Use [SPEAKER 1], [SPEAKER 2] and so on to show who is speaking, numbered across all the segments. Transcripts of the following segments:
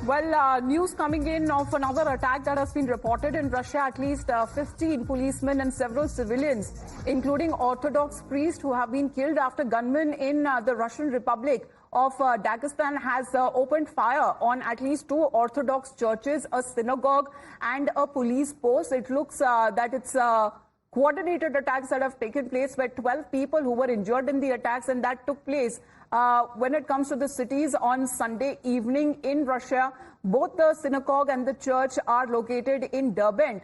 [SPEAKER 1] Well, news coming in of another attack that has been reported in Russia. At least 15 policemen and several civilians, including Orthodox priests, who have been killed after gunmen in the Russian Republic of Dagestan has opened fire on at least 2 Orthodox churches, a synagogue and a police post. It looks that it's coordinated attacks that have taken place, where 12 people who were injured in the attacks, and that took place when it comes to the cities on Sunday evening in Russia. Both the synagogue and the church are located in Derbent,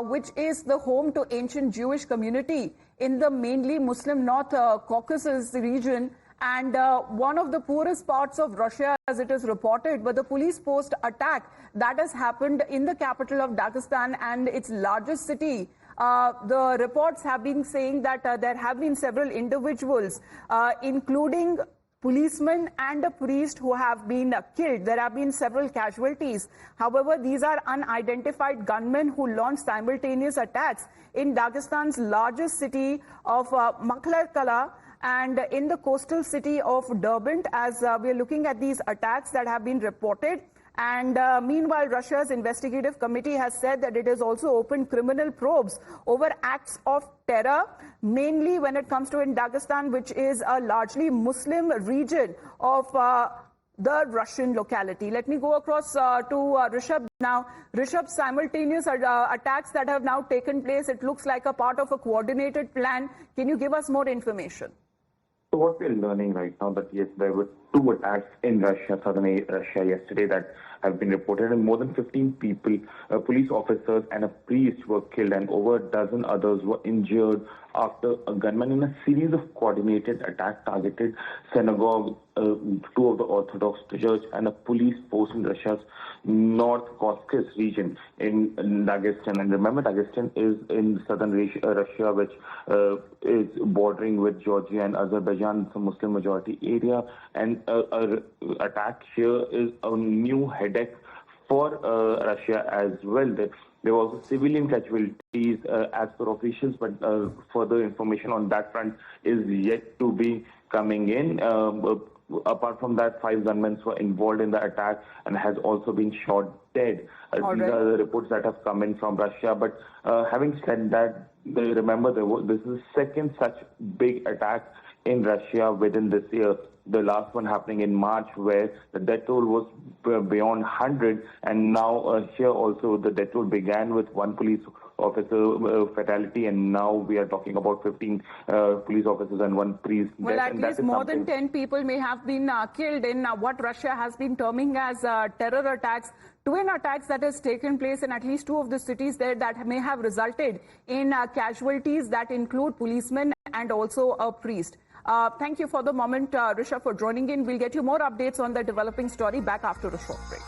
[SPEAKER 1] which is the home to ancient Jewish community in the mainly Muslim North Caucasus region, and one of the poorest parts of Russia, as it is reported. But the police post attack that has happened in the capital of Dagestan and its largest city, the reports have been saying that there have been several individuals, including policemen and a priest, who have been killed. There have been several casualties. However, these are unidentified gunmen who launched simultaneous attacks in Dagestan's largest city of Maklarkala and in the coastal city of Derbent, as we are looking at these attacks that have been reported. And meanwhile, Russia's investigative committee has said that it has also opened criminal probes over acts of terror, mainly when it comes to in Dagestan, which is a largely Muslim region of the Russian locality. Let me go across to Rishabh now. Rishabh, simultaneous attacks that have now taken place, it looks like a part of a coordinated plan. Can you give us more information?
[SPEAKER 2] So what we're learning right now, that yes, there were 2 attacks in Russia, southern Russia yesterday, that have been reported, and more than 15 people, police officers and a priest, were killed, and over a dozen others were injured after a gunman in a series of coordinated attacks targeted synagogue, 2 of the Orthodox church, and a police post in Russia's North Caucasus region in Dagestan. And remember, Dagestan is in southern Russia, which is bordering with Georgia and Azerbaijan. It's a Muslim majority area, and attack here is a new headache for Russia as well. That there was also civilian casualties as per officials, but further information on that front is yet to be coming in. Apart from that, 5 gunmen were involved in the attack and has also been shot dead. These are the reports that have come in from Russia. But having said that, remember, this is the second such big attack in Russia within this year. The last one happening in March, where the death toll was beyond 100, and now here also the death toll began with 1 police officer fatality, and now we are talking about 15 police officers and 1 priest.
[SPEAKER 1] Well, at least more than 10 people may have been killed in what Russia has been terming as terror attacks. Twin attacks that has taken place in at least 2 of the cities there that may have resulted in casualties that include policemen and also a priest. Thank you for the moment, Rishabh, for joining in. We'll get you more updates on the developing story back after a short break.